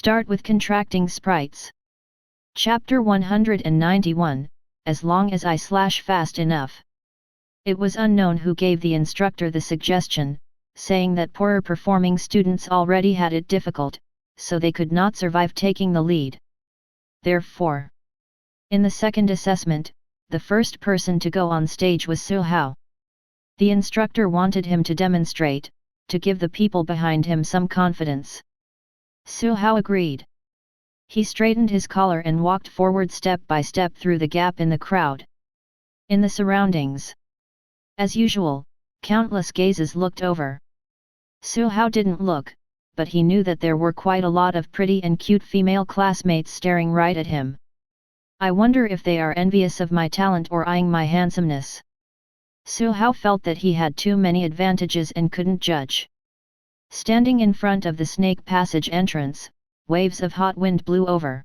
Start with contracting sprites. Chapter 191, As long as I fast enough. It was unknown who gave the instructor the suggestion, saying that poorer performing students already had it difficult, so they could not survive taking the lead. Therefore, in the second assessment, the first person to go on stage was Su Hao. The instructor wanted him to demonstrate, to give the people behind him some confidence. Su Hao agreed. He straightened his collar and walked forward step by step through the gap in the crowd. In the surroundings, as usual, countless gazes looked over. Su Hao didn't look, but he knew that there were quite a lot of pretty and cute female classmates staring right at him. I wonder if they are envious of my talent or eyeing my handsomeness. Su Hao felt that he had too many advantages and couldn't judge. Standing in front of the snake passage entrance, waves of hot wind blew over.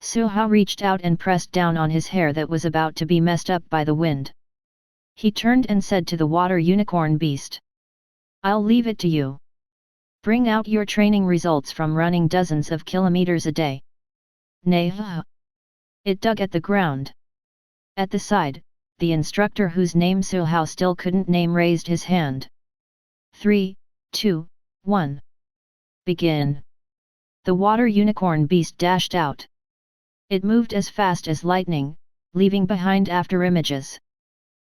Su Hao reached out and pressed down on his hair that was about to be messed up by the wind. He turned and said to the water unicorn beast, "I'll leave it to you. Bring out your training results from running dozens of kilometers a day." Nay. It dug at the ground. At the side, the instructor whose name Su Hao still couldn't name raised his hand. 3, 2, 1. Begin. The water unicorn beast dashed out. It moved as fast as lightning, leaving behind afterimages.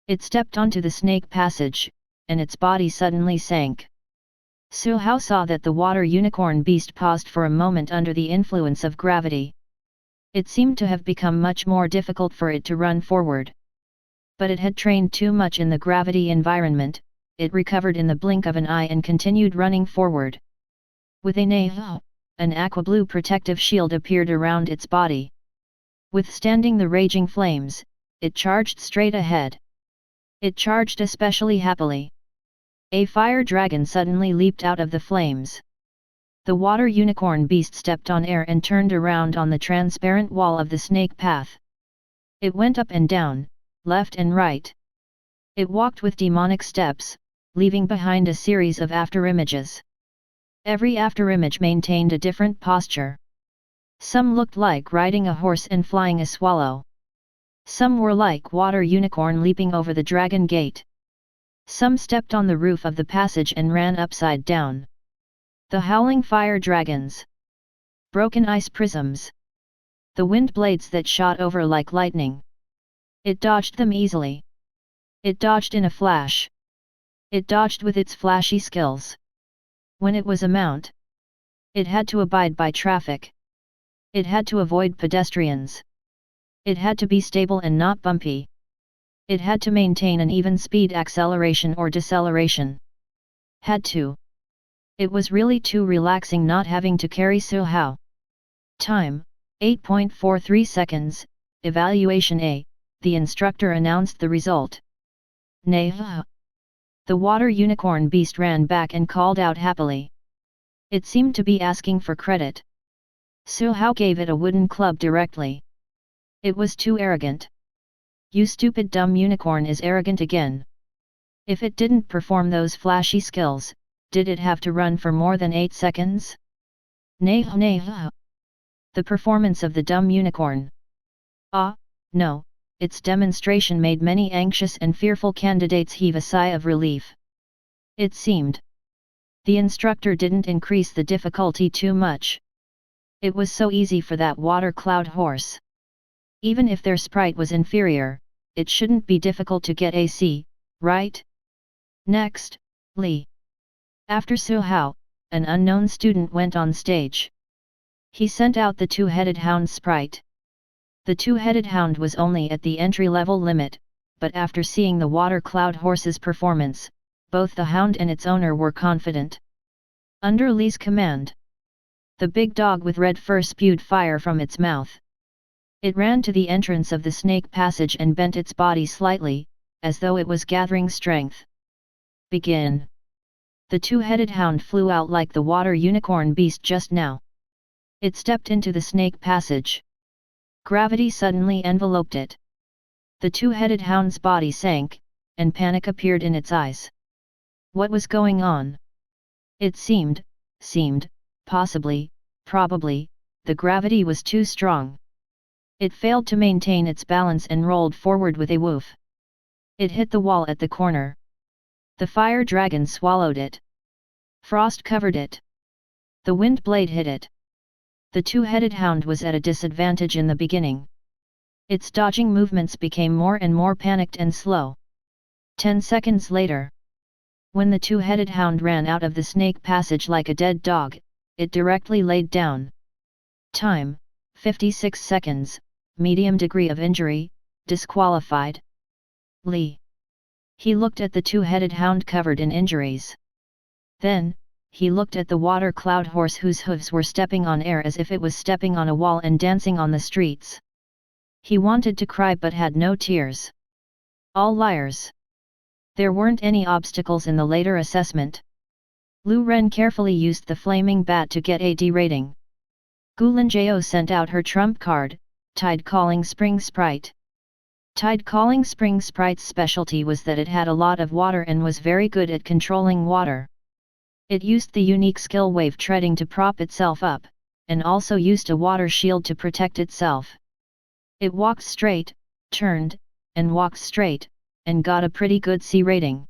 It stepped onto the snake passage, and its body suddenly sank. Su Hao saw that the water unicorn beast paused for a moment under the influence of gravity. It seemed to have become much more difficult for it to run forward. But it had trained too much in the gravity environment. It recovered in the blink of an eye and continued running forward. With a neigh, an aqua-blue protective shield appeared around its body. Withstanding the raging flames, it charged straight ahead. It charged especially happily. A fire dragon suddenly leaped out of the flames. The water unicorn beast stepped on air and turned around on the transparent wall of the snake path. It went up and down, left and right. It walked with demonic steps, leaving behind a series of afterimages. Every afterimage maintained a different posture. Some looked like riding a horse and flying a swallow. Some were like water unicorn leaping over the dragon gate. Some stepped on the roof of the passage and ran upside down. The howling fire dragons. Broken ice prisms. The wind blades that shot over like lightning. It dodged them easily. It dodged in a flash. It dodged with its flashy skills. When it was a mount, it had to abide by traffic. It had to avoid pedestrians. It had to be stable and not bumpy. It had to maintain an even speed acceleration or deceleration. Had to. It was really too relaxing not having to carry Su Hao. Time, 8.43 seconds, Evaluation A, the instructor announced the result. Nay. The water unicorn beast ran back and called out happily. It seemed to be asking for credit. Su Hao gave it a wooden club directly. It was too arrogant. You stupid dumb unicorn is arrogant again. If it didn't perform those flashy skills, did it have to run for more than 8 seconds? Nay. The performance of the dumb unicorn. No. Its demonstration made many anxious and fearful candidates heave a sigh of relief. It seemed. The instructor didn't increase the difficulty too much. It was so easy for that water cloud horse. Even if their sprite was inferior, it shouldn't be difficult to get a C, right? Next, Li. After Su Hao, an unknown student went on stage. He sent out the two-headed hound sprite. The two-headed hound was only at the entry-level limit, but after seeing the water cloud horse's performance, both the hound and its owner were confident. Under Li's command, the big dog with red fur spewed fire from its mouth. It ran to the entrance of the snake passage and bent its body slightly, as though it was gathering strength. Begin. The two-headed hound flew out like the water unicorn beast just now. It stepped into the snake passage. Gravity suddenly enveloped it. The two-headed hound's body sank, and panic appeared in its eyes. What was going on? It seemed, possibly, probably, the gravity was too strong. It failed to maintain its balance and rolled forward with a woof. It hit the wall at the corner. The fire dragon swallowed it. Frost covered it. The wind blade hit it. The two-headed hound was at a disadvantage in the beginning. Its dodging movements became more and more panicked and slow. 10 seconds later, when the two-headed hound ran out of the snake passage like a dead dog, it directly laid down. Time, 56 seconds, medium degree of injury, disqualified. Lee. He looked at the two-headed hound covered in injuries. Then, he looked at the water cloud horse whose hooves were stepping on air as if it was stepping on a wall and dancing on the streets. He wanted to cry but had no tears. All liars. There weren't any obstacles in the later assessment. Lu Ren carefully used the flaming bat to get a D rating. Gulinjao sent out her trump card, Tide Calling Spring Sprite. Tide Calling Spring Sprite's specialty was that it had a lot of water and was very good at controlling water. It used the unique skill wave treading to prop itself up, and also used a water shield to protect itself. It walked straight, turned, and walked straight, and got a pretty good C rating.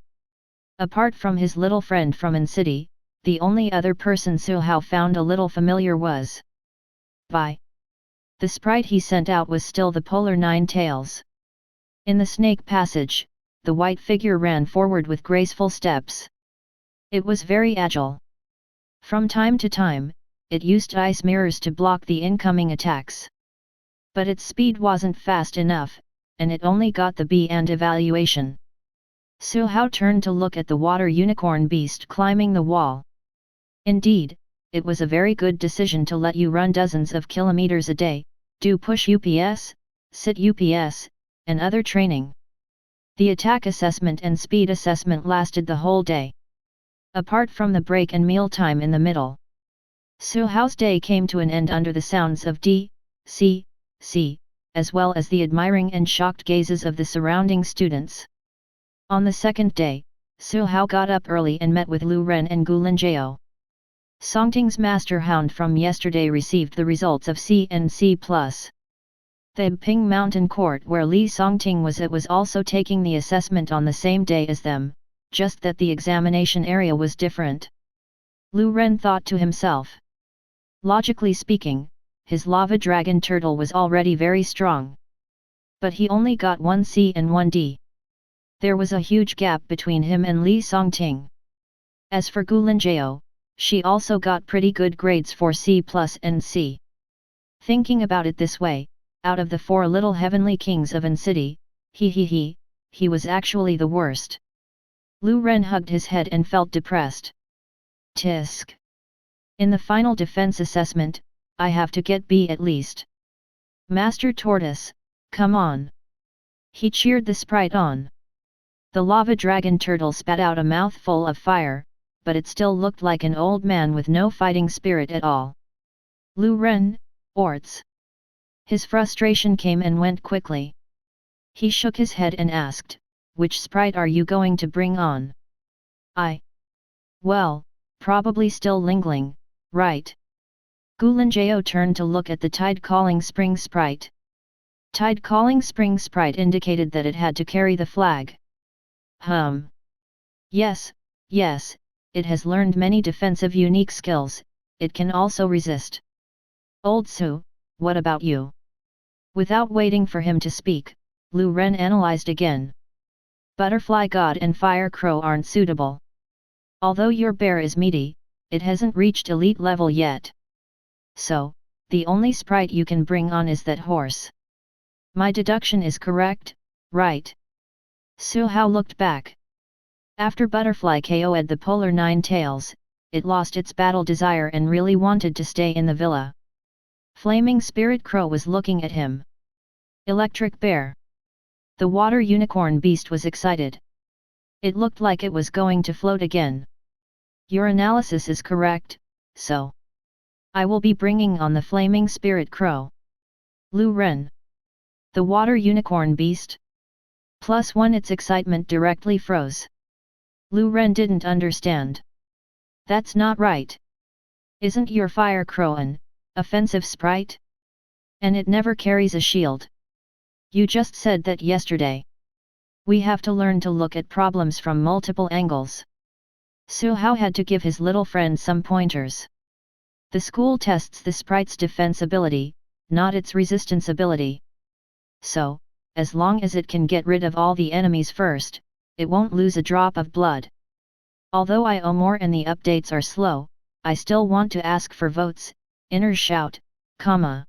Apart from his little friend from An City, the only other person Su Hao found a little familiar was Bai. The sprite he sent out was still the polar nine tails. In the snake passage, the white figure ran forward with graceful steps. It was very agile. From time to time, it used ice mirrors to block the incoming attacks. But its speed wasn't fast enough, and it only got the B and evaluation. Su Hao turned to look at the water unicorn beast climbing the wall. Indeed, it was a very good decision to let you run dozens of kilometers a day, do push UPS, sit UPS, and other training. The attack assessment and speed assessment lasted the whole day. Apart from the break and meal time in the middle, Su Hao's day came to an end under the sounds of D, C, C, as well as the admiring and shocked gazes of the surrounding students. On the second day, Su Hao got up early and met with Lu Ren and Gulinjao. Songting's master hound from yesterday received the results of C and C+. The Ping Mountain Court where Li Songting was at was also taking the assessment on the same day as them, just that the examination area was different. Lu Ren thought to himself. Logically speaking, his lava dragon turtle was already very strong. But he only got 1 C and 1 D. There was a huge gap between him and Li Songting. As for Gulinjao, she also got pretty good grades for C+ and C. Thinking about it this way, out of the 4 little heavenly kings of An City, he was actually the worst. Lu Ren hugged his head and felt depressed. Tisk. In the final defense assessment, I have to get B at least. Master Tortoise, come on. He cheered the sprite on. The lava dragon turtle spat out a mouthful of fire, but it still looked like an old man with no fighting spirit at all. Lu Ren, Orts. His frustration came and went quickly. He shook his head and asked, which sprite are you going to bring on? Well, probably still Lingling, right? Gulinjao turned to look at the Tide Calling Spring sprite. Tide Calling Spring sprite indicated that it had to carry the flag. Yes, it has learned many defensive unique skills, it can also resist. Old Su, what about you? Without waiting for him to speak, Lu Ren analyzed again. Butterfly God and Fire Crow aren't suitable. Although your bear is meaty, it hasn't reached elite level yet. So, the only sprite you can bring on is that horse. My deduction is correct, right? Su Hao looked back. After Butterfly KO'd the polar nine tails, it lost its battle desire and really wanted to stay in the villa. Flaming Spirit Crow was looking at him. Electric Bear. The water unicorn beast was excited. It looked like it was going to float again. Your analysis is correct, so I will be bringing on the Flaming Spirit Crow. Lu Ren. The water unicorn beast? +1. Its excitement directly froze. Lu Ren didn't understand. That's not right. Isn't your Fire Crow an Offensive sprite? And it never carries a shield. You just said that yesterday. We have to learn to look at problems from multiple angles. Su Hao had to give his little friend some pointers. The school tests the sprite's defense ability, not its resistance ability. So, as long as it can get rid of all the enemies first, it won't lose a drop of blood. Although I owe more and the updates are slow, I still want to ask for votes. Inners shout, comma.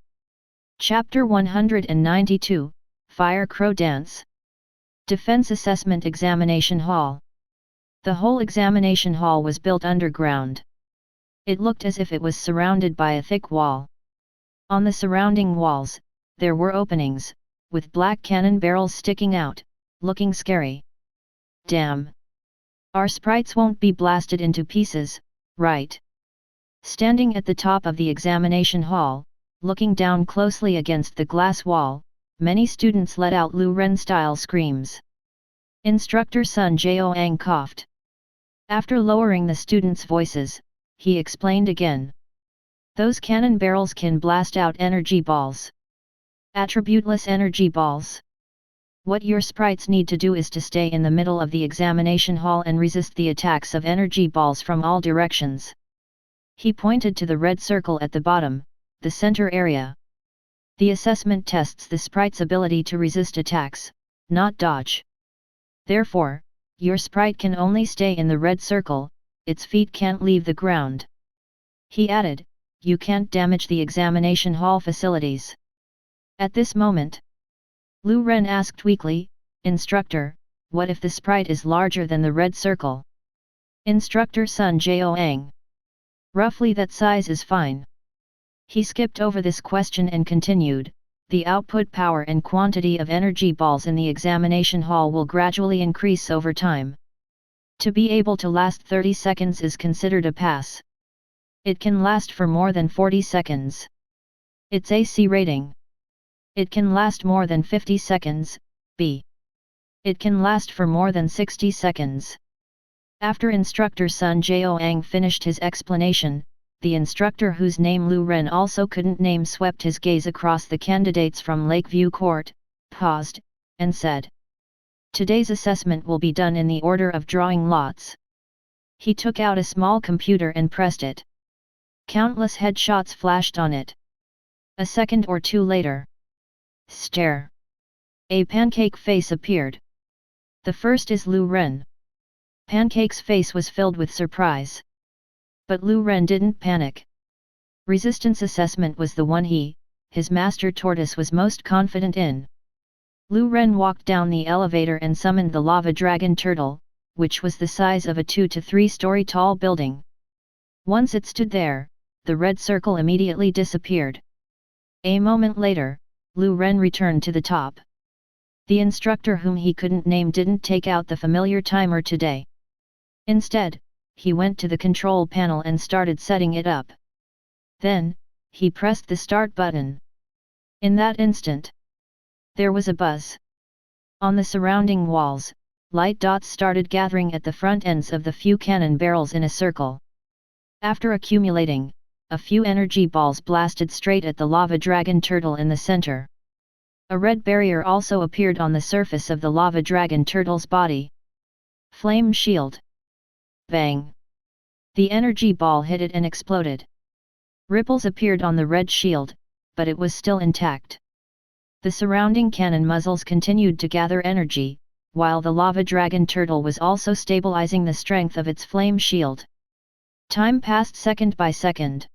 Chapter 192, Fire Crow Dance. Defense Assessment Examination Hall. The whole examination hall was built underground. It looked as if it was surrounded by a thick wall. On the surrounding walls, there were openings, with black cannon barrels sticking out, looking scary. Damn! Our sprites won't be blasted into pieces, right? Standing at the top of the examination hall, looking down closely against the glass wall, many students let out Lu Ren-style screams. Instructor Sun Jiao coughed. After lowering the students' voices, he explained again. Those cannon barrels can blast out energy balls. Attributeless energy balls. What your sprites need to do is to stay in the middle of the examination hall and resist the attacks of energy balls from all directions. He pointed to the red circle at the bottom, the center area. The assessment tests the sprite's ability to resist attacks, not dodge. Therefore, your sprite can only stay in the red circle, its feet can't leave the ground. He added, you can't damage the examination hall facilities. At this moment, Lu Ren asked weakly, Instructor, what if the sprite is larger than the red circle? Instructor Sun Jiao. Roughly that size is fine. He skipped over this question and continued, the output power and quantity of energy balls in the examination hall will gradually increase over time. To be able to last 30 seconds is considered a pass. It can last for more than 40 seconds. Its AC rating. It can last more than 50 seconds, B. It can last for more than 60 seconds. After Instructor Sun Jiao finished his explanation, the instructor whose name Lu Ren also couldn't name swept his gaze across the candidates from Lakeview Court, paused, and said, today's assessment will be done in the order of drawing lots. He took out a small computer and pressed it. Countless headshots flashed on it. A second or two later. Stare. A pancake face appeared. The first is Lu Ren. Pancake's face was filled with surprise. But Lu Ren didn't panic. Resistance assessment was the one his master tortoise was most confident in. Lu Ren walked down the elevator and summoned the lava dragon turtle, which was the size of a 2 to 3 story tall building. Once it stood there, the red circle immediately disappeared. A moment later, Lu Ren returned to the top. The instructor whom he couldn't name didn't take out the familiar timer today. Instead, he went to the control panel and started setting it up. Then, he pressed the start button. In that instant, there was a buzz. On the surrounding walls, light dots started gathering at the front ends of the few cannon barrels in a circle. After accumulating, a few energy balls blasted straight at the lava dragon turtle in the center. A red barrier also appeared on the surface of the lava dragon turtle's body. Flame shield. Bang! The energy ball hit it and exploded. Ripples appeared on the red shield, but it was still intact. The surrounding cannon muzzles continued to gather energy, while the lava dragon turtle was also stabilizing the strength of its flame shield. Time passed second by second.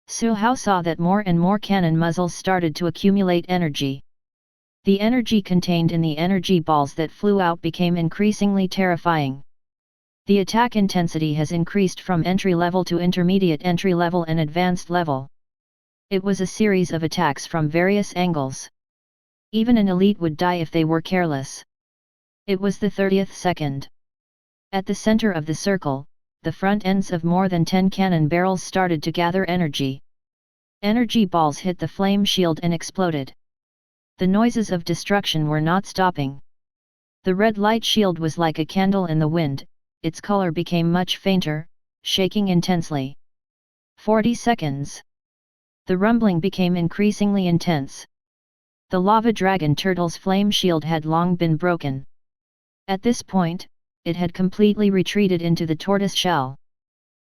Su Hao saw that more and more cannon muzzles started to accumulate energy. The energy contained in the energy balls that flew out became increasingly terrifying. The attack intensity has increased from entry-level to intermediate entry-level and advanced level. It was a series of attacks from various angles. Even an elite would die if they were careless. It was the 30th second. At the center of the circle, the front ends of more than 10 cannon barrels started to gather energy. Energy balls hit the flame shield and exploded. The noises of destruction were not stopping. The red light shield was like a candle in the wind. Its color became much fainter, shaking intensely. 40 seconds. The rumbling became increasingly intense. The lava dragon turtle's flame shield had long been broken. At this point, it had completely retreated into the tortoise shell.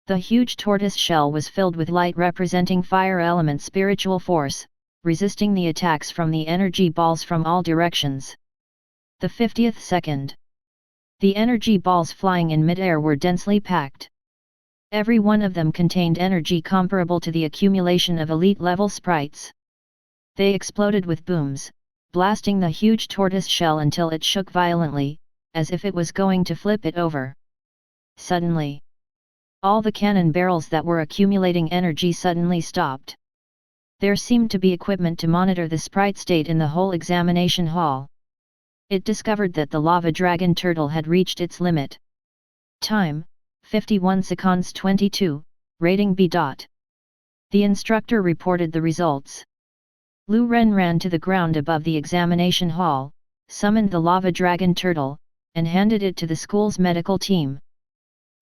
The huge tortoise shell was filled with light representing fire element spiritual force, resisting the attacks from the energy balls from all directions. The 50th second. The energy balls flying in midair were densely packed. Every one of them contained energy comparable to the accumulation of elite-level sprites. They exploded with booms, blasting the huge tortoise shell until it shook violently, as if it was going to flip it over. Suddenly, all the cannon barrels that were accumulating energy suddenly stopped. There seemed to be equipment to monitor the sprite state in the whole examination hall. It discovered that the lava dragon turtle had reached its limit. Time, 51 seconds 22, rating B. The instructor reported the results. Lu Ren ran to the ground above the examination hall, summoned the lava dragon turtle, and handed it to the school's medical team.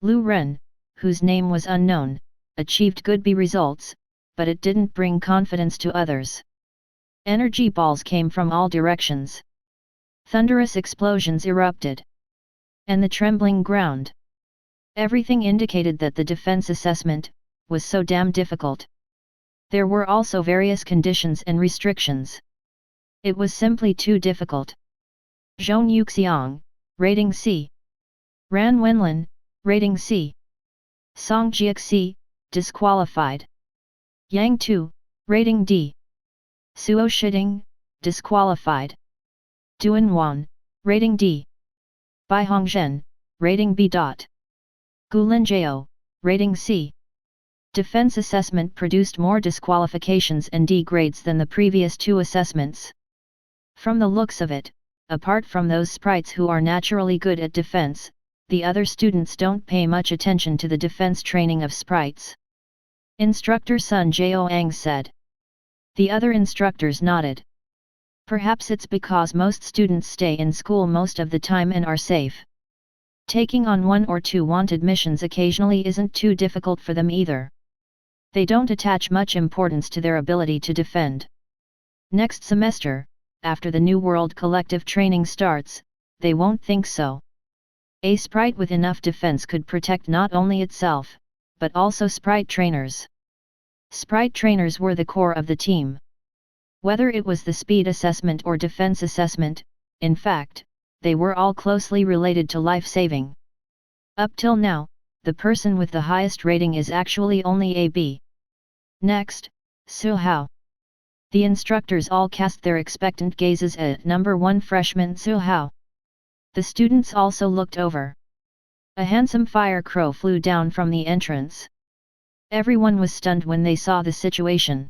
Lu Ren, whose name was unknown, achieved good B results, but it didn't bring confidence to others. Energy balls came from all directions. Thunderous explosions erupted. And the trembling ground. Everything indicated that the defense assessment was so damn difficult. There were also various conditions and restrictions. It was simply too difficult. Zhong Yuxiang, rating C. Ran Wenlin, rating C. Song Jiaxi, disqualified. Yang Tu, rating D. Suo Shiding, disqualified. Duan Wan, rating D. Bai Hongzhen, rating B. Gulin Jiao, rating C. Defense assessment produced more disqualifications and D grades than the previous two assessments. From the looks of it, apart from those sprites who are naturally good at defense, the other students don't pay much attention to the defense training of sprites. Instructor Sun Jiaoang said. The other instructors nodded. Perhaps it's because most students stay in school most of the time and are safe. Taking on one or two wanted missions occasionally isn't too difficult for them either. They don't attach much importance to their ability to defend. Next semester, after the New World collective training starts, they won't think so. A sprite with enough defense could protect not only itself, but also sprite trainers. Sprite trainers were the core of the team. Whether it was the speed assessment or defense assessment, in fact, they were all closely related to life-saving. Up till now, the person with the highest rating is actually only a B. Next, Su Hao. The instructors all cast their expectant gazes at number 1 freshman Su Hao. The students also looked over. A handsome fire crow flew down from the entrance. Everyone was stunned when they saw the situation.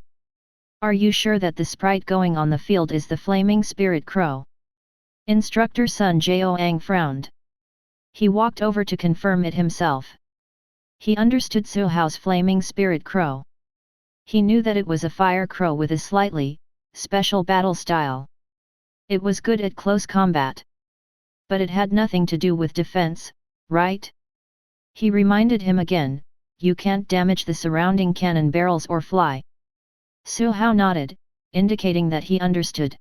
Are you sure that the sprite going on the field is the flaming spirit crow? Instructor Sun Jiaoang frowned. He walked over to confirm it himself. He understood Su Hao's flaming spirit crow. He knew that it was a fire crow with a slightly special battle style. It was good at close combat. But it had nothing to do with defense, right? He reminded him again, you can't damage the surrounding cannon barrels or fly. Su Hao nodded, indicating that he understood.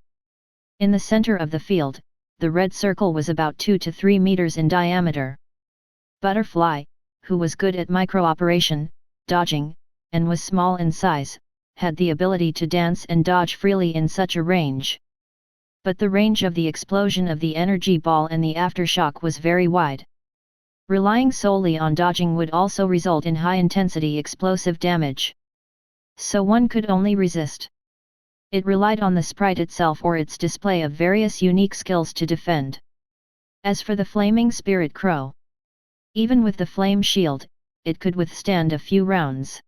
In the center of the field, the red circle was about 2 to 3 meters in diameter. Butterfly, who was good at micro-operation, dodging, and was small in size, had the ability to dance and dodge freely in such a range. But the range of the explosion of the energy ball and the aftershock was very wide. Relying solely on dodging would also result in high-intensity explosive damage. So one could only resist. It relied on the sprite itself or its display of various unique skills to defend. As for the flaming spirit crow, even with the flame shield, it could withstand a few rounds.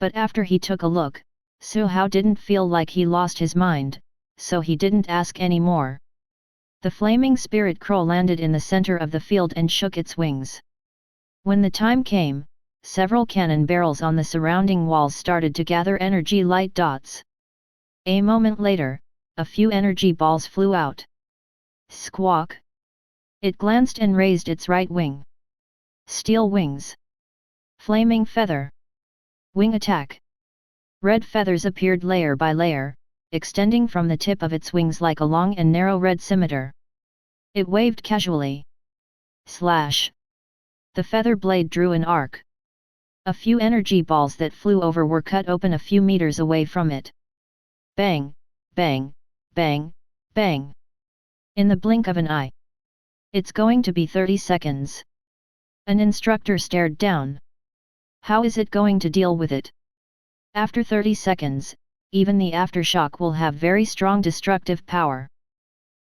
But after he took a look, Su Hao didn't feel like he lost his mind, so he didn't ask any more. The flaming spirit crow landed in the center of the field and shook its wings. When the time came, several cannon barrels on the surrounding walls started to gather energy light dots. A moment later, a few energy balls flew out. Squawk! It glanced and raised its right wing. Steel wings. Flaming feather. Wing attack. Red feathers appeared layer by layer, extending from the tip of its wings like a long and narrow red scimitar. It waved casually. Slash! The feather blade drew an arc. A few energy balls that flew over were cut open a few meters away from it. Bang! Bang! Bang! Bang! In the blink of an eye. It's going to be 30 seconds. An instructor stared down. How is it going to deal with it? After 30 seconds, even the aftershock will have very strong destructive power.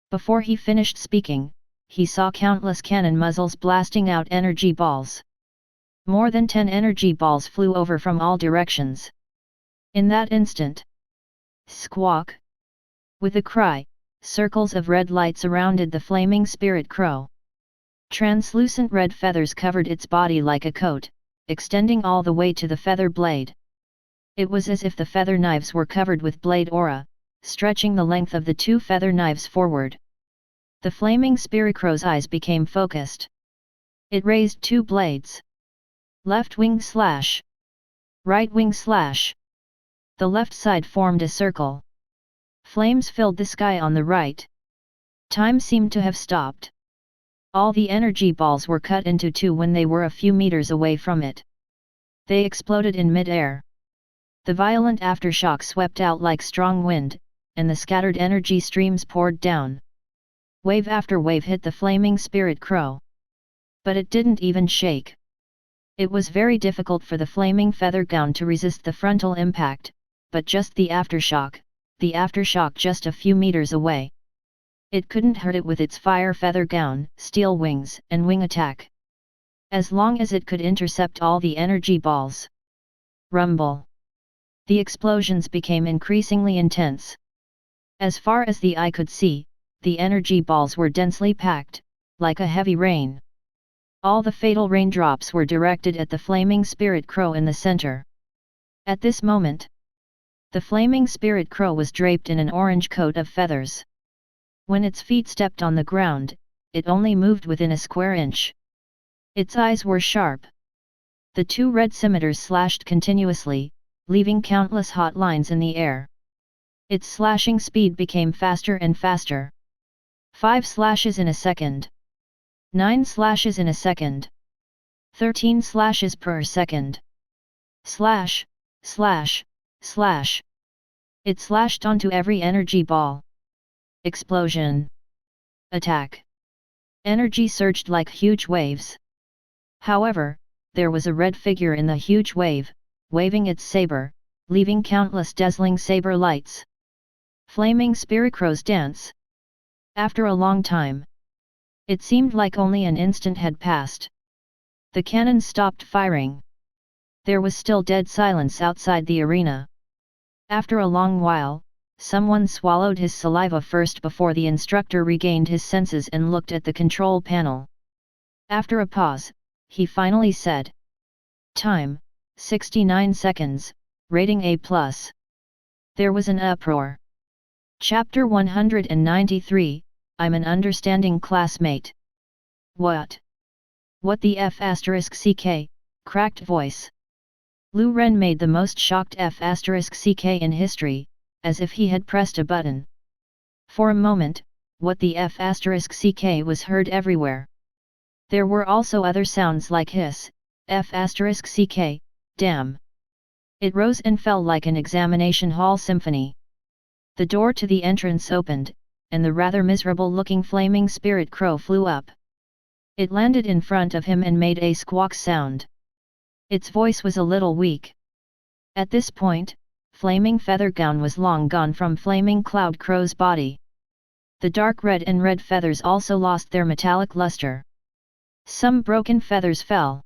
Before he finished speaking, he saw countless cannon muzzles blasting out energy balls. More than 10 energy balls flew over from all directions. In that instant, squawk! With a cry, circles of red light surrounded the flaming spirit crow. Translucent red feathers covered its body like a coat, extending all the way to the feather blade. It was as if the feather knives were covered with blade aura, stretching the length of the two feather knives forward. The flaming spirit crow's eyes became focused. It raised two blades. Left wing slash. Right wing slash. The left side formed a circle. Flames filled the sky on the right. Time seemed to have stopped. All the energy balls were cut into two when they were a few meters away from it. They exploded in mid-air. The violent aftershock swept out like strong wind, and the scattered energy streams poured down. Wave after wave hit the flaming spirit crow. But it didn't even shake. It was very difficult for the flaming feather gown to resist the frontal impact, but just the aftershock just a few meters away. It couldn't hurt it with its fire feather gown, steel wings, and wing attack. As long as it could intercept all the energy balls. Rumble. The explosions became increasingly intense. As far as the eye could see, the energy balls were densely packed, like a heavy rain. All the fatal raindrops were directed at the flaming spirit crow in the center. At this moment, the flaming spirit crow was draped in an orange coat of feathers. When its feet stepped on the ground, it only moved within a square inch. Its eyes were sharp. The two red scimitars slashed continuously, leaving countless hot lines in the air. Its slashing speed became faster and faster. 5 slashes in a second. 9 slashes in a second. 13 slashes per second. Slash, slash, slash. It slashed onto every energy ball. Explosion. Attack. Energy surged like huge waves. However, there was a red figure in the huge wave, waving its saber, leaving countless dazzling saber lights. Flaming spirit crows dance. After a long time. It seemed like only an instant had passed. The cannons stopped firing. There was still dead silence outside the arena. After a long while, someone swallowed his saliva first before the instructor regained his senses and looked at the control panel. After a pause, he finally said, "Time, 69 seconds, rating A+." There was an uproar. Chapter 193, I'm an understanding classmate. What? What the F***, cracked voice. Lu Ren made the most shocked F*** in history, as if he had pressed a button. For a moment, what the F*** was heard everywhere. There were also other sounds like hiss, F***, damn. It rose and fell like an examination hall symphony. The door to the entrance opened, and the rather miserable-looking flaming spirit crow flew up. It landed in front of him and made a squawk sound. Its voice was a little weak. At this point, Flaming Feather Gown was long gone from Flaming Cloud Crow's body. The dark red and red feathers also lost their metallic luster. Some broken feathers fell.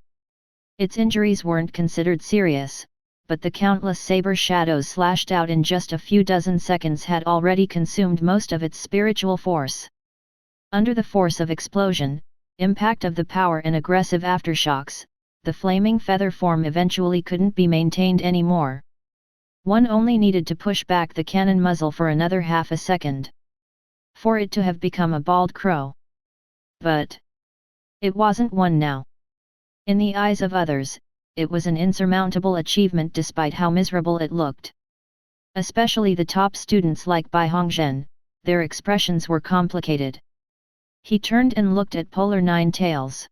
Its injuries weren't considered serious, but the countless saber shadows slashed out in just a few dozen seconds had already consumed most of its spiritual force. Under the force of explosion, impact of the power and aggressive aftershocks, the flaming feather form eventually couldn't be maintained anymore. One only needed to push back the cannon muzzle for another half a second. For it to have become a bald crow. But it wasn't one now. In the eyes of others, it was an insurmountable achievement despite how miserable it looked. Especially the top students like Bai Hongzhen, their expressions were complicated. He turned and looked at Polar Nine Tails.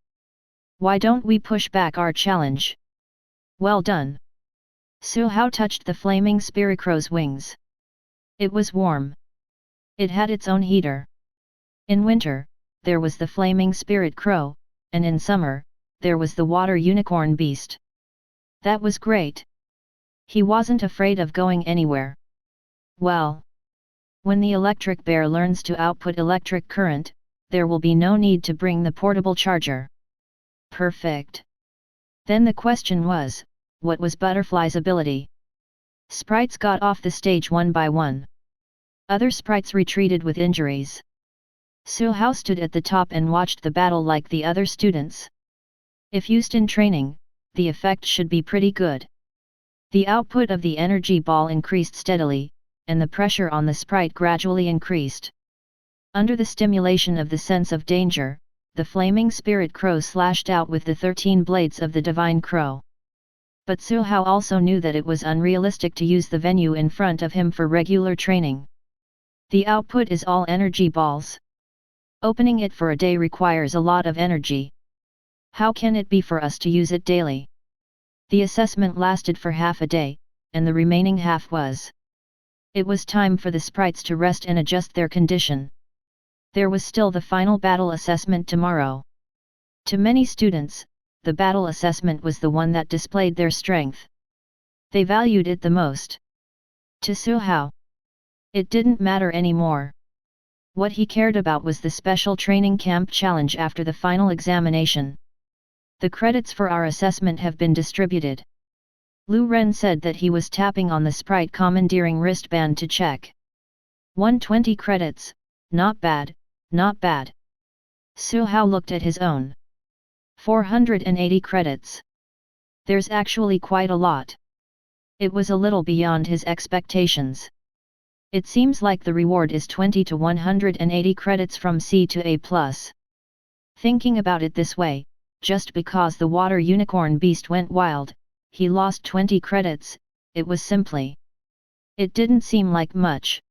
Why don't we push back our challenge? Well done. Su Hao touched the flaming Spiricrow's wings. It was warm. It had its own heater. In winter, there was the flaming spirit crow, and in summer, there was the water unicorn beast. That was great. He wasn't afraid of going anywhere. Well, when the electric bear learns to output electric current, there will be no need to bring the portable charger. Perfect. Then the question was, what was Butterfly's ability? Sprites got off the stage one by one. Other sprites retreated with injuries. Su Hao stood at the top and watched the battle like the other students. If used in training, the effect should be pretty good. The output of the energy ball increased steadily, and the pressure on the sprite gradually increased. Under the stimulation of the sense of danger, the flaming spirit crow slashed out with the 13 blades of the divine crow. But Su Hao also knew that it was unrealistic to use the venue in front of him for regular training. The output is all energy balls. Opening it for a day requires a lot of energy. How can it be for us to use it daily? The assessment lasted for half a day, and the remaining half was. It was time for the sprites to rest and adjust their condition. There was still the final battle assessment tomorrow. To many students, the battle assessment was the one that displayed their strength. They valued it the most. To Su Hao, it didn't matter anymore. What he cared about was the special training camp challenge after the final examination. The credits for our assessment have been distributed. Lu Ren said that he was tapping on the sprite commandeering wristband to check. 120 credits, not bad, not bad. Su Hao looked at his own. 480 credits. There's actually quite a lot. It was a little beyond his expectations. It seems like the reward is 20 to 180 credits from C to A+. Thinking about it this way, just because the water unicorn beast went wild, he lost 20 credits, it was simply. It didn't seem like much.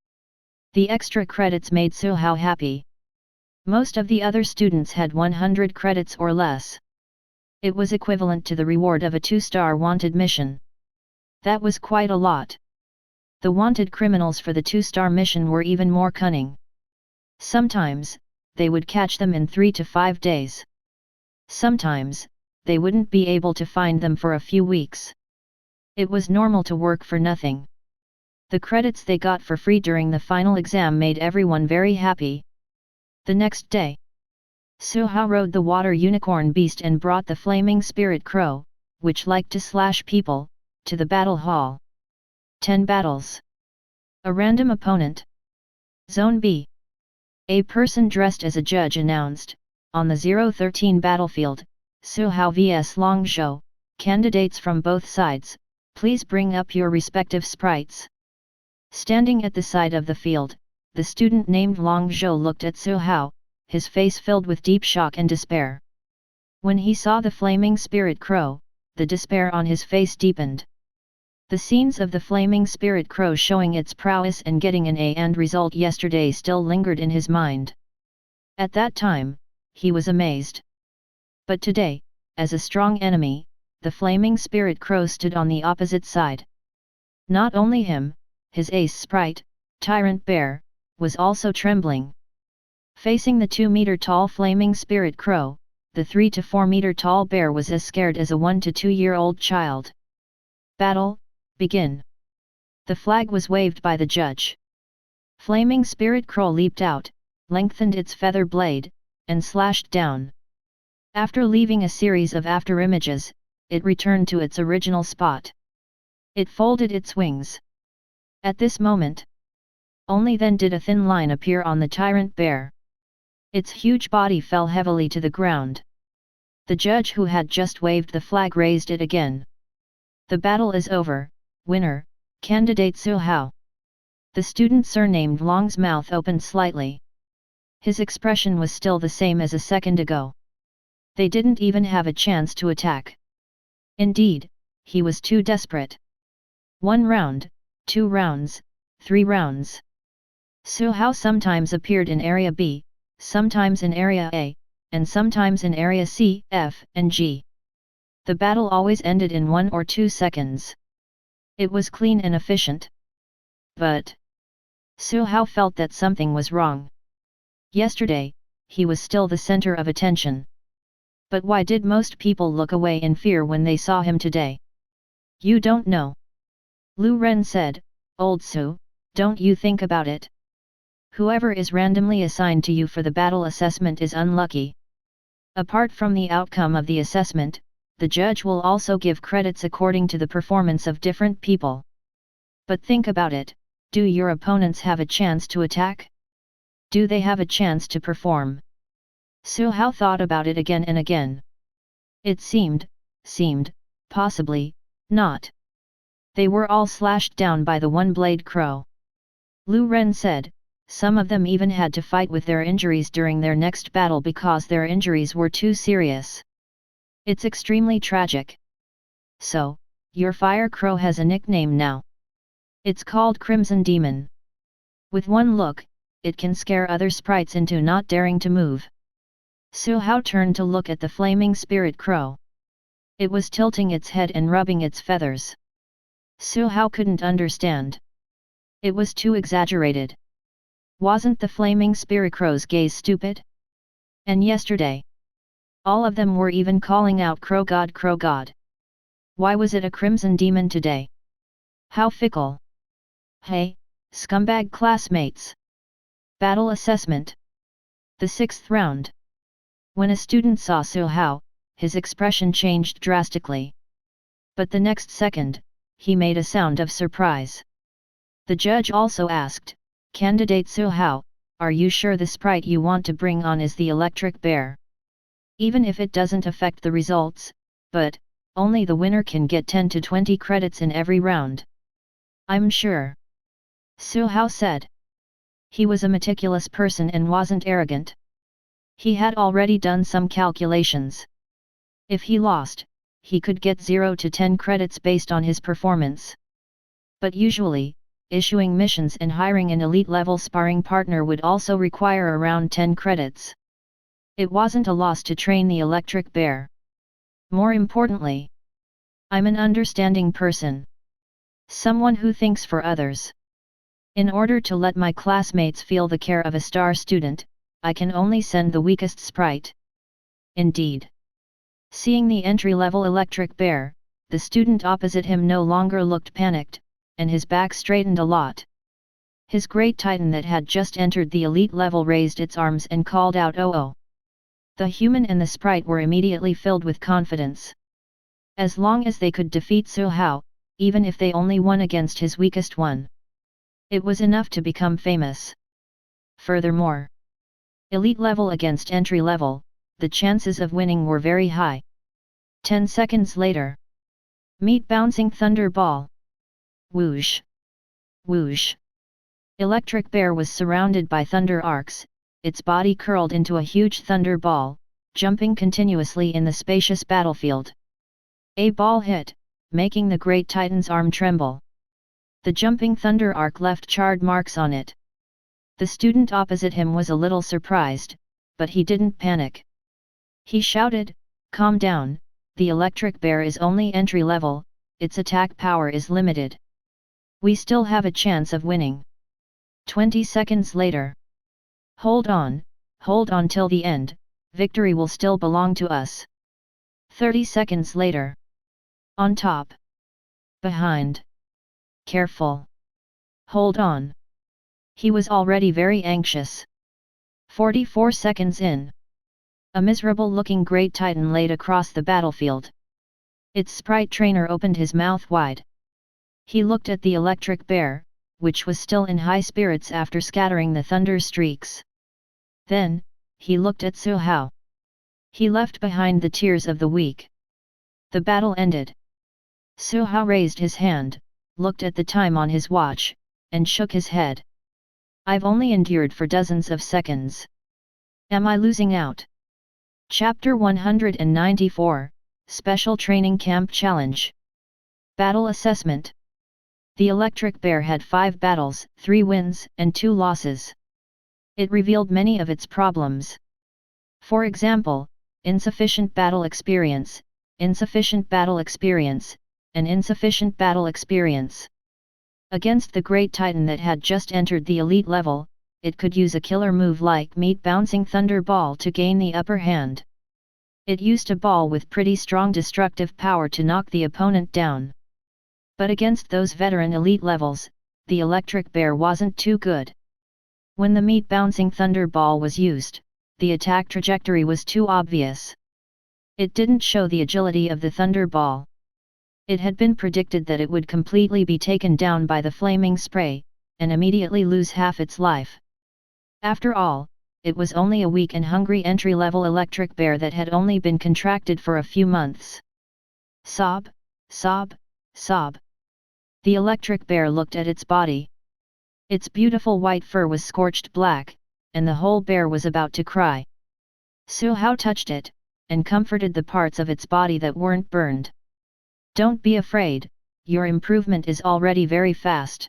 The extra credits made Su Hao happy. Most of the other students had 100 credits or less. It was equivalent to the reward of a 2-star wanted mission. That was quite a lot. The wanted criminals for the 2-star mission were even more cunning. Sometimes, they would catch them in 3 to 5 days. Sometimes, they wouldn't be able to find them for a few weeks. It was normal to work for nothing. The credits they got for free during the final exam made everyone very happy. The next day, Su Hao rode the water unicorn beast and brought the flaming spirit crow, which liked to slash people, to the battle hall. 10 battles. A random opponent. Zone B. A person dressed as a judge announced, on the 013 battlefield, Su Hao vs Long Zhou, candidates from both sides, please bring up your respective sprites. Standing at the side of the field, the student named Long Zhou looked at Su Hao, his face filled with deep shock and despair. When he saw the flaming spirit crow, the despair on his face deepened. The scenes of the flaming spirit crow showing its prowess and getting an A and result yesterday still lingered in his mind. At that time, he was amazed. But today, as a strong enemy, the flaming spirit crow stood on the opposite side. Not only him, his ace sprite, Tyrant Bear, was also trembling. Facing the 2-meter-tall flaming spirit crow, the 3 to 4-meter-tall bear was as scared as a 1 to 2-year-old child. Battle, begin. The flag was waved by the judge. Flaming spirit crow leaped out, lengthened its feather blade, and slashed down. After leaving a series of afterimages, it returned to its original spot. It folded its wings. At this moment, only then did a thin line appear on the tyrant bear. Its huge body fell heavily to the ground. The judge who had just waved the flag raised it again. The battle is over, winner, candidate Su Hao. The student surnamed Long's mouth opened slightly. His expression was still the same as a second ago. They didn't even have a chance to attack. Indeed, he was too desperate. 1 round, 2 rounds, 3 rounds. Su Hao sometimes appeared in Area B, sometimes in Area A, and sometimes in Area C, F, and G. The battle always ended in 1 or 2 seconds. It was clean and efficient. But Su Hao felt that something was wrong. Yesterday, he was still the center of attention. But why did most people look away in fear when they saw him today? You don't know. Lu Ren said, Old Su, don't you think about it? Whoever is randomly assigned to you for the battle assessment is unlucky. Apart from the outcome of the assessment, the judge will also give credits according to the performance of different people. But think about it, do your opponents have a chance to attack? Do they have a chance to perform? Su Hao thought about it again and again. It seemed, possibly, not. They were all slashed down by the one-blade crow. Lu Ren said, some of them even had to fight with their injuries during their next battle because their injuries were too serious. It's extremely tragic. So, your fire crow has a nickname now. It's called Crimson Demon. With one look, it can scare other sprites into not daring to move. Su Hao turned to look at the flaming spirit crow. It was tilting its head and rubbing its feathers. Su Hao couldn't understand. It was too exaggerated. Wasn't the flaming spirit crow's gaze stupid? And yesterday, all of them were even calling out Crow God, Crow God. Why was it a crimson demon today? How fickle. Hey, scumbag classmates. Battle assessment. The 6th round. When a student saw Su Hao, his expression changed drastically. But the next second, he made a sound of surprise. The judge also asked, Candidate Su Hao, are you sure the sprite you want to bring on is the electric bear? Even if it doesn't affect the results, but only the winner can get 10 to 20 credits in every round. I'm sure. Su Hao said. He was a meticulous person and wasn't arrogant. He had already done some calculations. If he lost, he could get 0 to 10 credits based on his performance. But usually, issuing missions and hiring an elite-level sparring partner would also require around 10 credits. It wasn't a loss to train the electric bear. More importantly, I'm an understanding person. Someone who thinks for others. In order to let my classmates feel the care of a star student, I can only send the weakest sprite. Indeed. Seeing the entry-level electric bear, the student opposite him no longer looked panicked, and his back straightened a lot. His great titan that had just entered the elite level raised its arms and called out "Oh oh!" The human and the sprite were immediately filled with confidence. As long as they could defeat Su Hao, even if they only won against his weakest one, it was enough to become famous. Furthermore, elite level against entry level, the chances of winning were very high. 10 seconds later. Meet bouncing thunder ball. Whoosh! Whoosh! Electric Bear was surrounded by thunder arcs, its body curled into a huge thunder ball, jumping continuously in the spacious battlefield. A ball hit, making the great titan's arm tremble. The jumping thunder arc left charred marks on it. The student opposite him was a little surprised, but he didn't panic. He shouted, "Calm down, the electric bear is only entry level, its attack power is limited. We still have a chance of winning." 20 seconds later. Hold on till the end, victory will still belong to us. 30 seconds later. On top. Behind. Careful. Hold on. He was already very anxious. 44 seconds in. A miserable-looking great titan laid across the battlefield. Its sprite trainer opened his mouth wide. He looked at the electric bear, which was still in high spirits after scattering the thunder streaks. Then, he looked at Su Hao. He left behind the tears of the weak. The battle ended. Su Hao raised his hand, looked at the time on his watch, and shook his head. I've only endured for dozens of seconds. Am I losing out? Chapter 194, Special Training Camp Challenge. Battle Assessment. The electric bear had 5 battles, 3 wins, and 2 losses. It revealed many of its problems. For example, insufficient battle experience, insufficient battle experience, and insufficient battle experience. Against the Great Titan that had just entered the elite level, it could use a killer move like Meat Bouncing Thunder Ball to gain the upper hand. It used a ball with pretty strong destructive power to knock the opponent down. But against those veteran elite levels, the electric bear wasn't too good. When the Meat Bouncing Thunder Ball was used, the attack trajectory was too obvious. It didn't show the agility of the Thunder Ball. It had been predicted that it would completely be taken down by the flaming spray, and immediately lose half its life. After all, it was only a weak and hungry entry-level electric bear that had only been contracted for a few months. Sob, sob, sob. The electric bear looked at its body. Its beautiful white fur was scorched black, and the whole bear was about to cry. Su Hao touched it, and comforted the parts of its body that weren't burned. Don't be afraid, your improvement is already very fast.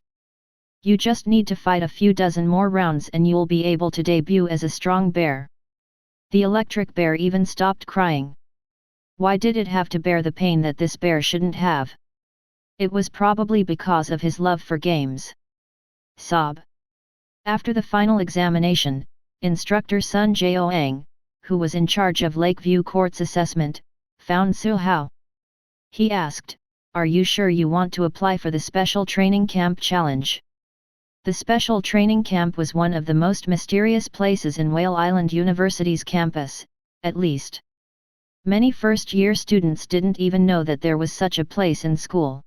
You just need to fight a few dozen more rounds and you'll be able to debut as a strong bear. The electric bear even stopped crying. Why did it have to bear the pain that this bear shouldn't have? It was probably because of his love for games. Sob. After the final examination, Instructor Sun Jiaoang, who was in charge of Lakeview Court's assessment, found Su Hao. He asked, "Are you sure you want to apply for the Special Training Camp Challenge?" The Special Training Camp was one of the most mysterious places in Whale Island University's campus, at least. Many first-year students didn't even know that there was such a place in school.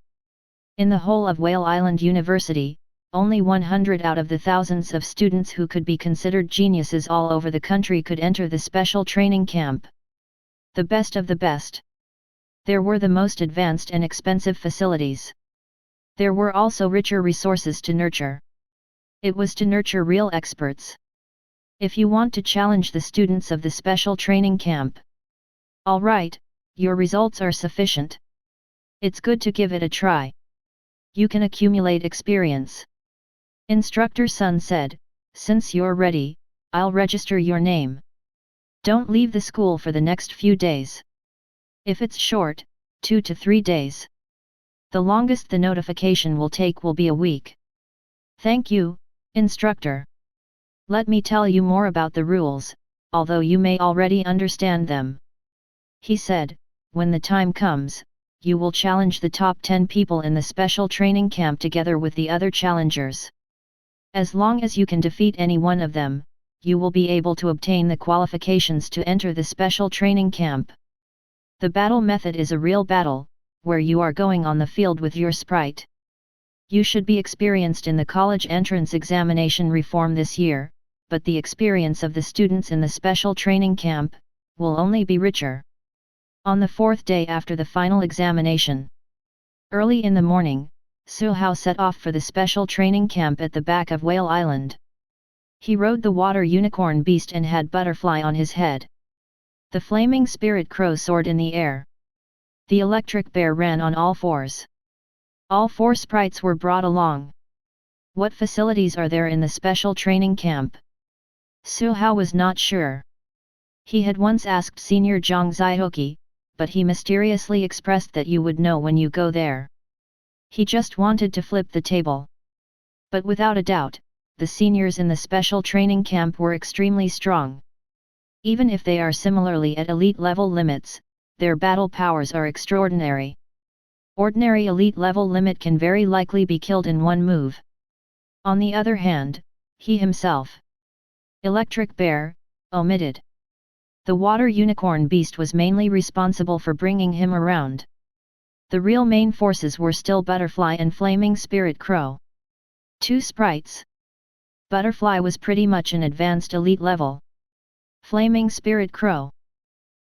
In the whole of Whale Island University, only 100 out of the thousands of students who could be considered geniuses all over the country could enter the Special Training Camp. The best of the best. There were the most advanced and expensive facilities. There were also richer resources to nurture. It was to nurture real experts. If you want to challenge the students of the Special Training Camp. Alright, your results are sufficient. It's good to give it a try. You can accumulate experience. Instructor Sun said, "Since you're ready, I'll register your name. Don't leave the school for the next few days. If it's short, 2 to 3 days. The longest the notification will take will be a week." "Thank you, Instructor. Let me tell you more about the rules, although you may already understand them," he said. "When the time comes, you will challenge the top 10 people in the Special Training Camp together with the other challengers. As long as you can defeat any one of them, you will be able to obtain the qualifications to enter the Special Training Camp. The battle method is a real battle, where you are going on the field with your sprite. You should be experienced in the college entrance examination reform this year, but the experience of the students in the Special Training Camp will only be richer." On the 4th day after the final examination, early in the morning, Su Hao set off for the Special Training Camp at the back of Whale Island. He rode the water unicorn beast and had butterfly on his head. The flaming spirit crow soared in the air. The electric bear ran on all fours. All 4 sprites were brought along. What facilities are there in the Special Training Camp? Su Hao was not sure. He had once asked Senior Zhang Zaihoki, but he mysteriously expressed that you would know when you go there. He just wanted to flip the table. But without a doubt, the seniors in the Special Training Camp were extremely strong. Even if they are similarly at elite level limits, their battle powers are extraordinary. Ordinary elite level limit can very likely be killed in one move. On the other hand, he himself, Electric Bear, omitted. The water unicorn beast was mainly responsible for bringing him around. The real main forces were still Butterfly and Flaming Spirit Crow. 2 sprites. Butterfly was pretty much an advanced elite level. Flaming Spirit Crow.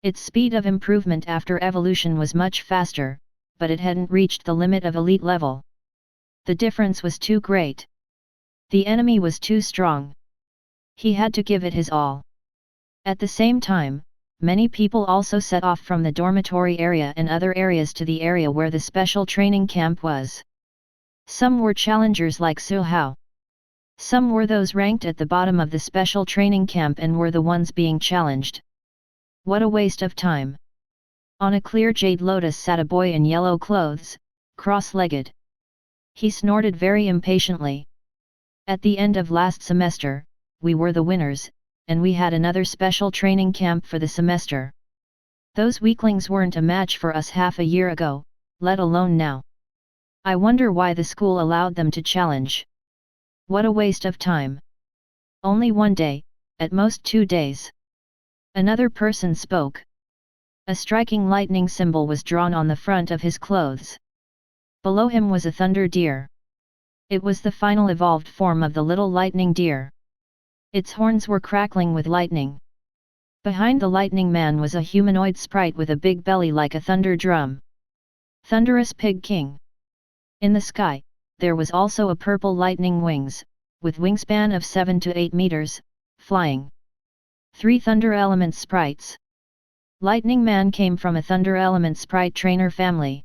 Its speed of improvement after evolution was much faster, but it hadn't reached the limit of elite level. The difference was too great. The enemy was too strong. He had to give it his all. At the same time, many people also set off from the dormitory area and other areas to the area where the Special Training Camp was. Some were challengers like Su Hao. Some were those ranked at the bottom of the special training camp and were the ones being challenged. What a waste of time. On a clear jade lotus sat a boy in yellow clothes, cross-legged. He snorted very impatiently. At the end of last semester, we were the winners, and we had another special training camp for the semester. Those weaklings weren't a match for us half a year ago, let alone now. I wonder why the school allowed them to challenge. What a waste of time. Only one day, at most 2 days. Another person spoke. A striking lightning symbol was drawn on the front of his clothes. Below him was a thunder deer. It was the final evolved form of the little lightning deer. Its horns were crackling with lightning. Behind the lightning man was a humanoid sprite with a big belly like a thunder drum. Thunderous Pig King. In the sky, there was also a purple lightning wings, with wingspan of 7 to 8 meters, flying. 3 Thunder Element Sprites. Lightning Man came from a Thunder Element Sprite trainer family.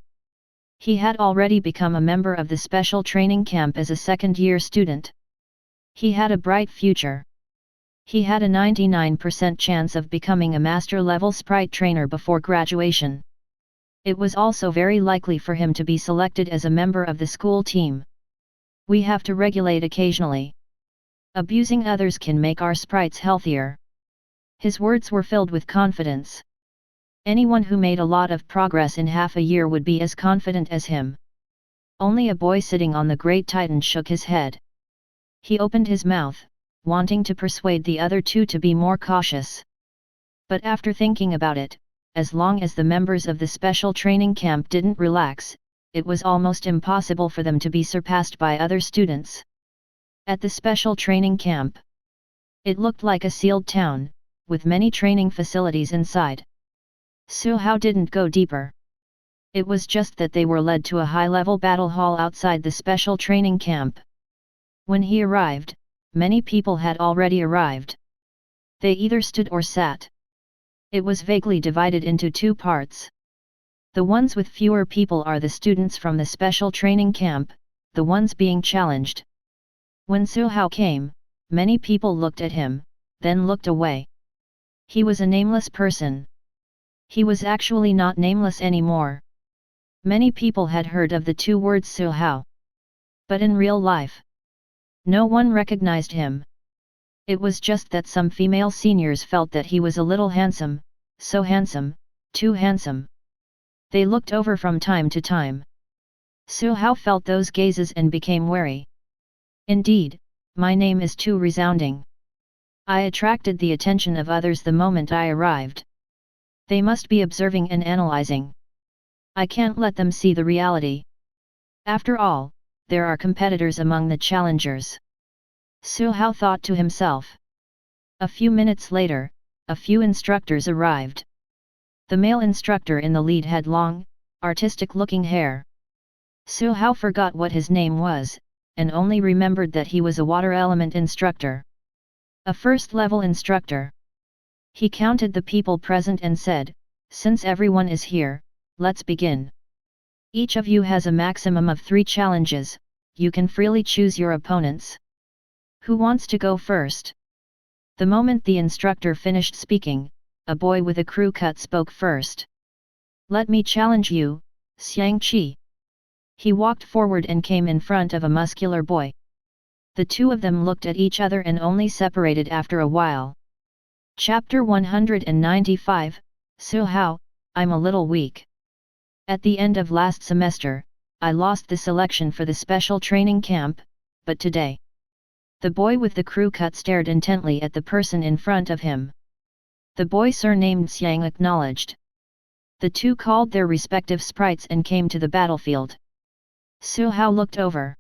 He had already become a member of the special training camp as a second-year student. He had a bright future. He had a 99% chance of becoming a master-level Sprite trainer before graduation. It was also very likely for him to be selected as a member of the school team. We have to regulate occasionally. Abusing others can make our sprites healthier. His words were filled with confidence. Anyone who made a lot of progress in half a year would be as confident as him. Only a boy sitting on the Great Titan shook his head. He opened his mouth, wanting to persuade the other two to be more cautious. But after thinking about it, as long as the members of the special training camp didn't relax, it was almost impossible for them to be surpassed by other students. At the special training camp, it looked like a sealed town, with many training facilities inside. Su Hao didn't go deeper. It was just that they were led to a high-level battle hall outside the special training camp. When he arrived, many people had already arrived. They either stood or sat. It was vaguely divided into 2 parts. The ones with fewer people are the students from the special training camp, the ones being challenged. When Su Hao came, many people looked at him, then looked away. He was a nameless person. He was actually not nameless anymore. Many people had heard of the 2 words Su Hao. But in real life, no one recognized him. It was just that some female seniors felt that he was a little handsome, so handsome, too handsome. They looked over from time to time. Su Hao felt those gazes and became wary. Indeed, my name is too resounding. I attracted the attention of others the moment I arrived. They must be observing and analyzing. I can't let them see the reality. After all, there are competitors among the challengers. Su Hao thought to himself. A few minutes later, a few instructors arrived. The male instructor in the lead had long, artistic-looking hair. Su Hao forgot what his name was, and only remembered that he was a water element instructor. A first-level instructor. He counted the people present and said, "Since everyone is here, let's begin. Each of you has a maximum of 3 challenges, you can freely choose your opponents. Who wants to go first?" The moment the instructor finished speaking, a boy with a crew cut spoke first. "Let me challenge you, Xiang Qi." He walked forward and came in front of a muscular boy. The 2 of them looked at each other and only separated after a while. Chapter 195, Su Hao, I'm a little weak. At the end of last semester, I lost the selection for the special training camp, but today. The boy with the crew cut stared intently at the person in front of him. The boy surnamed Xiang acknowledged. The 2 called their respective sprites and came to the battlefield. Su Hao looked over.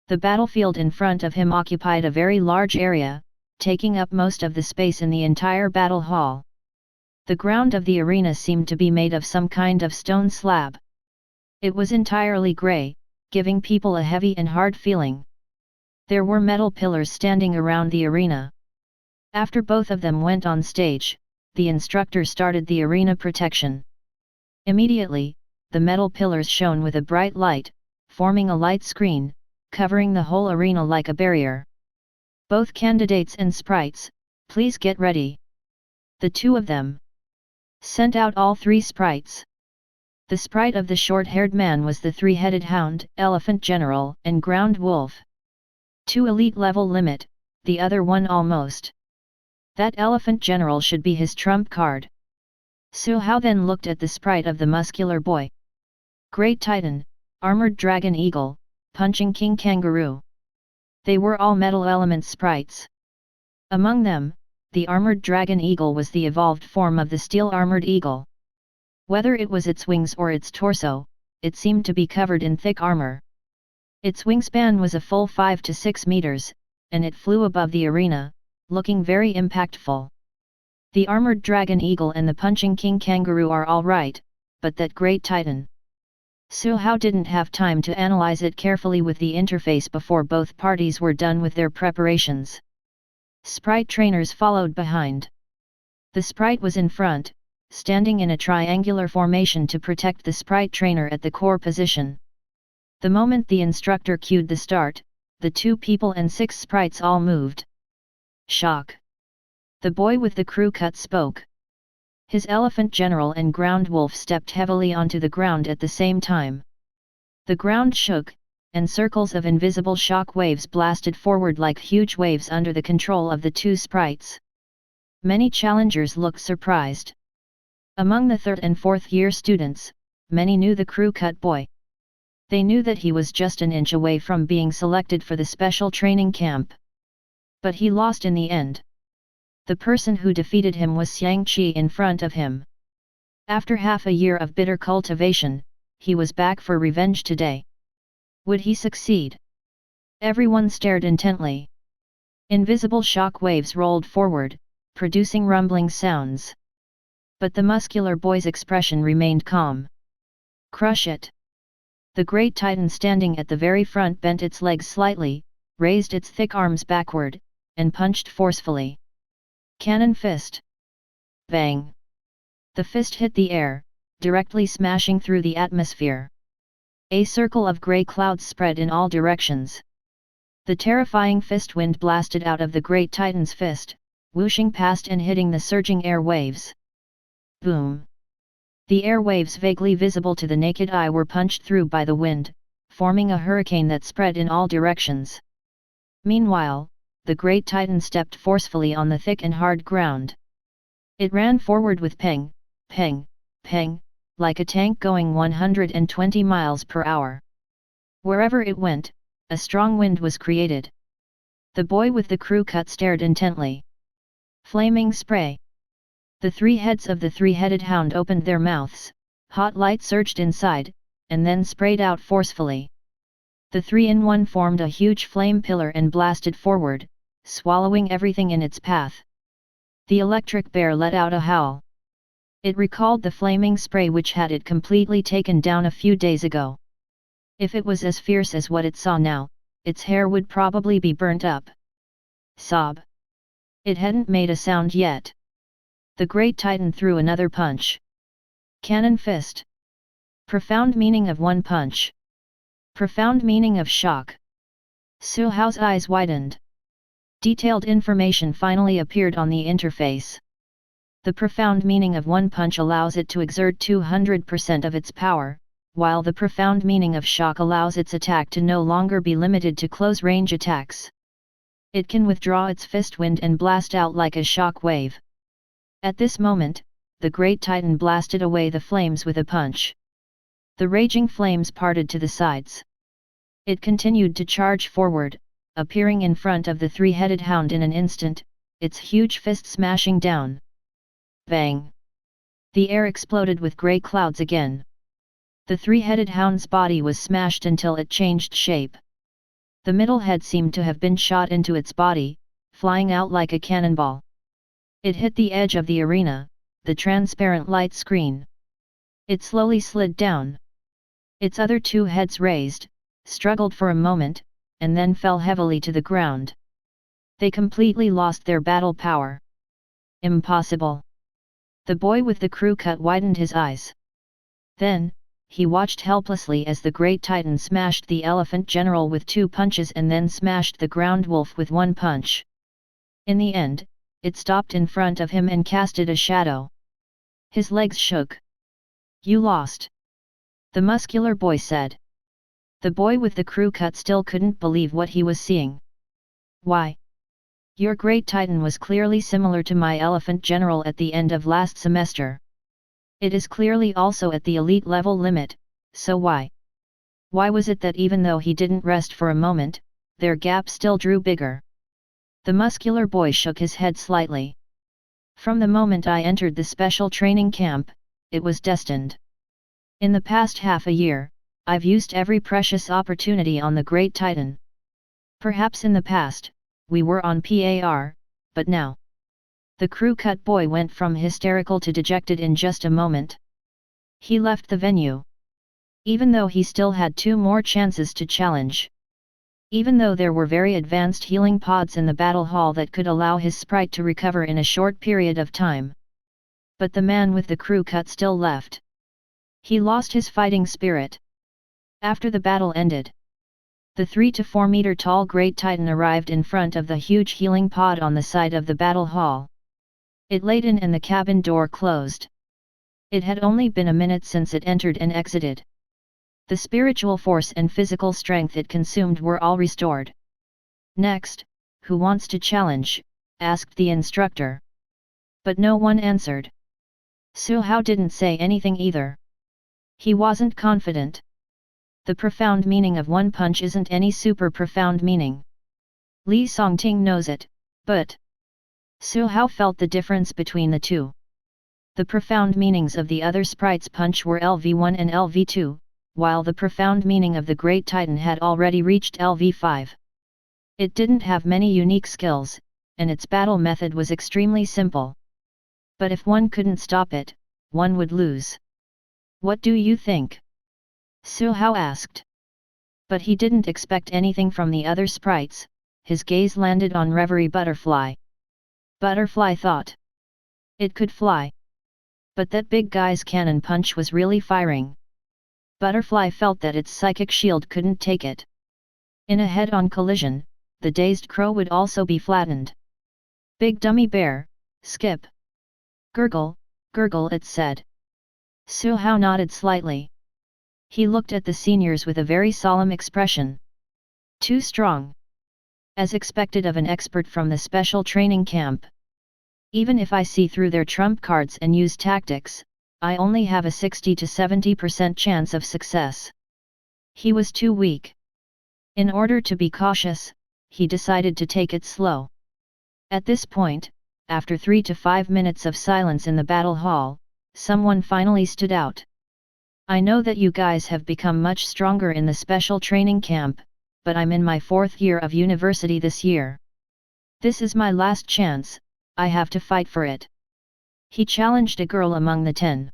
The battlefield in front of him occupied a very large area, taking up most of the space in the entire battle hall. The ground of the arena seemed to be made of some kind of stone slab. It was entirely grey, giving people a heavy and hard feeling. There were metal pillars standing around the arena. After both of them went on stage, the instructor started the arena protection. Immediately, the metal pillars shone with a bright light, forming a light screen, covering the whole arena like a barrier. Both candidates and sprites, please get ready. The two of them sent out all three sprites. The sprite of the short-haired man was the three-headed hound, elephant general, and ground wolf. 2 elite level limit, the other one almost. That elephant general should be his trump card. Su Hao then looked at the sprite of the muscular boy. Great Titan, Armored Dragon Eagle, Punching King Kangaroo. They were all metal element sprites. Among them, the Armored Dragon Eagle was the evolved form of the Steel Armored Eagle. Whether it was its wings or its torso, it seemed to be covered in thick armor. Its wingspan was a full 5 to 6 meters, and it flew above the arena, looking very impactful. The Armored Dragon Eagle and the Punching King Kangaroo are all right, but that Great Titan. Su Hao didn't have time to analyze it carefully with the interface before both parties were done with their preparations. Sprite trainers followed behind. The sprite was in front, standing in a triangular formation to protect the sprite trainer at the core position. The moment the instructor cued the start, the 2 people and 6 sprites all moved. Shock! The boy with the crew cut spoke. His elephant general and ground wolf stepped heavily onto the ground at the same time. The ground shook, and circles of invisible shock waves blasted forward like huge waves under the control of the 2 sprites. Many challengers looked surprised. Among the 3rd and 4th year students, many knew the crew cut boy. They knew that he was just an inch away from being selected for the special training camp. But he lost in the end. The person who defeated him was Xiang Qi in front of him. After half a year of bitter cultivation, he was back for revenge today. Would he succeed? Everyone stared intently. Invisible shock waves rolled forward, producing rumbling sounds. But the muscular boy's expression remained calm. Crush it! The Great Titan standing at the very front bent its legs slightly, raised its thick arms backward, and punched forcefully. Cannon fist! Bang! The fist hit the air, directly smashing through the atmosphere. A circle of grey clouds spread in all directions. The terrifying fist wind blasted out of the Great Titan's fist, whooshing past and hitting the surging air waves. Boom! The air waves vaguely visible to the naked eye were punched through by the wind, forming a hurricane that spread in all directions. Meanwhile, the Great Titan stepped forcefully on the thick and hard ground. It ran forward with peng, peng, peng, like a tank going 120 miles per hour. Wherever it went, a strong wind was created. The boy with the crew cut stared intently. Flaming spray! The 3 heads of the 3-headed hound opened their mouths, hot light surged inside, and then sprayed out forcefully. The 3-in-1 formed a huge flame pillar and blasted forward, swallowing everything in its path. The electric bear let out a howl. It recalled the flaming spray which had it completely taken down a few days ago. If it was as fierce as what it saw now, its hair would probably be burnt up. Sob! It hadn't made a sound yet. The Great Titan threw another punch. Cannon fist! Profound meaning of one punch. Profound meaning of shock. Su Hao's eyes widened. Detailed information finally appeared on the interface. The profound meaning of one punch allows it to exert 200% of its power, while the profound meaning of shock allows its attack to no longer be limited to close-range attacks. It can withdraw its fist wind and blast out like a shock wave. At this moment, the Great Titan blasted away the flames with a punch. The raging flames parted to the sides. It continued to charge forward, appearing in front of the 3-headed hound in an instant, its huge fist smashing down. Bang! The air exploded with grey clouds again. The 3-headed hound's body was smashed until it changed shape. The middle head seemed to have been shot into its body, flying out like a cannonball. It hit the edge of the arena, the transparent light screen. It slowly slid down. Its other 2 heads raised, struggled for a moment, and then fell heavily to the ground. They completely lost their battle power. Impossible! The boy with the crew cut widened his eyes. Then, he watched helplessly as the great titan smashed the elephant general with 2 punches and then smashed the ground wolf with 1 punch. In the end, it stopped in front of him and casted a shadow. His legs shook. "You lost," the muscular boy said. The boy with the crew cut still couldn't believe what he was seeing. "Why? Your great titan was clearly similar to my elephant general at the end of last semester. It is clearly also at the elite level limit, so why? Why was it that even though he didn't rest for a moment, their gap still drew bigger?" The muscular boy shook his head slightly. "From the moment I entered the special training camp, it was destined. In the past half a year, I've used every precious opportunity on the great titan. Perhaps in the past, we were on par, but now..." The crew cut boy went from hysterical to dejected in just a moment. He left the venue. Even though he still had 2 more chances to challenge. Even though there were very advanced healing pods in the battle hall that could allow his sprite to recover in a short period of time. But the man with the crew cut still left. He lost his fighting spirit. After the battle ended, the 3 to 4 meter tall great titan arrived in front of the huge healing pod on the side of the battle hall. It laid in and the cabin door closed. It had only been a minute since it entered and exited. The spiritual force and physical strength it consumed were all restored. "Next, who wants to challenge?" asked the instructor. But no one answered. Su Hao didn't say anything either. He wasn't confident. The profound meaning of 1 punch isn't any super profound meaning. Li Songting knows it, but Su Hao felt the difference between the two. The profound meanings of the other sprite's punch were LV1 and LV2, while the profound meaning of the Great Titan had already reached LV5. It didn't have many unique skills, and its battle method was extremely simple. But if one couldn't stop it, one would lose. "What do you think?" Su Hao asked. But he didn't expect anything from the other sprites. His gaze landed on Reverie Butterfly. Butterfly thought it could fly. But that big guy's cannon punch was really firing. Butterfly felt that its psychic shield couldn't take it. In a head-on collision, the dazed crow would also be flattened. "Big dummy bear, skip." "Gurgle, gurgle," it said. Su Hao nodded slightly. He looked at the seniors with a very solemn expression. "Too strong." As expected of an expert from the special training camp. "Even if I see through their trump cards and use tactics, I only have a 60 to 70% chance of success." He was too weak. In order to be cautious, he decided to take it slow. At this point, after 3 to 5 minutes of silence in the battle hall, someone finally stood out. "I know that you guys have become much stronger in the special training camp, but I'm in my 4th year of university this year. This is my last chance, I have to fight for it." He challenged a girl among the 10.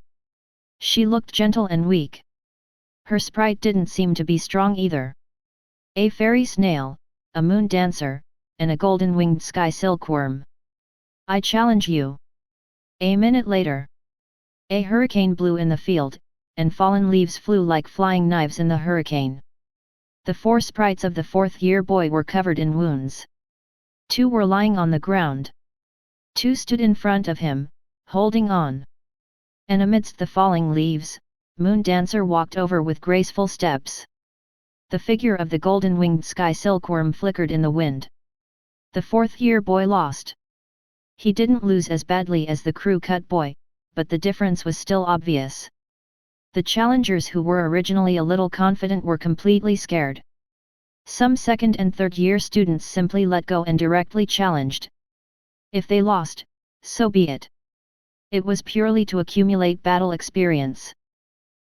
She looked gentle and weak. Her sprite didn't seem to be strong either. A fairy snail, a moon dancer, and a golden-winged sky silkworm. "I challenge you." A minute later, a hurricane blew in the field, and fallen leaves flew like flying knives in the hurricane. The 4 sprites of the 4th-year boy were covered in wounds. 2 were lying on the ground. 2 stood in front of him, holding on. And amidst the falling leaves, Moon Dancer walked over with graceful steps. The figure of the golden-winged sky silkworm flickered in the wind. The 4th-year boy lost. He didn't lose as badly as the crew cut boy, but the difference was still obvious. The challengers who were originally a little confident were completely scared. Some 2nd and 3rd-year students simply let go and directly challenged. If they lost, so be it. It was purely to accumulate battle experience.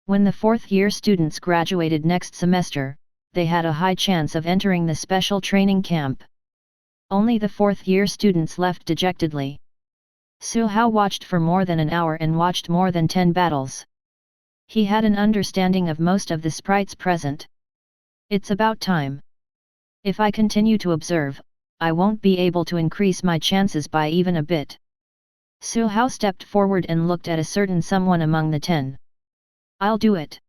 When the 4th-year students graduated next semester, they had a high chance of entering the special training camp. Only the 4th-year students left dejectedly. Su Hao watched for more than an hour and watched more than 10 battles. He had an understanding of most of the sprites present. It's about time. If I continue to observe, I won't be able to increase my chances by even a bit. Su Hao stepped forward and looked at a certain someone among the 10. I'll do it.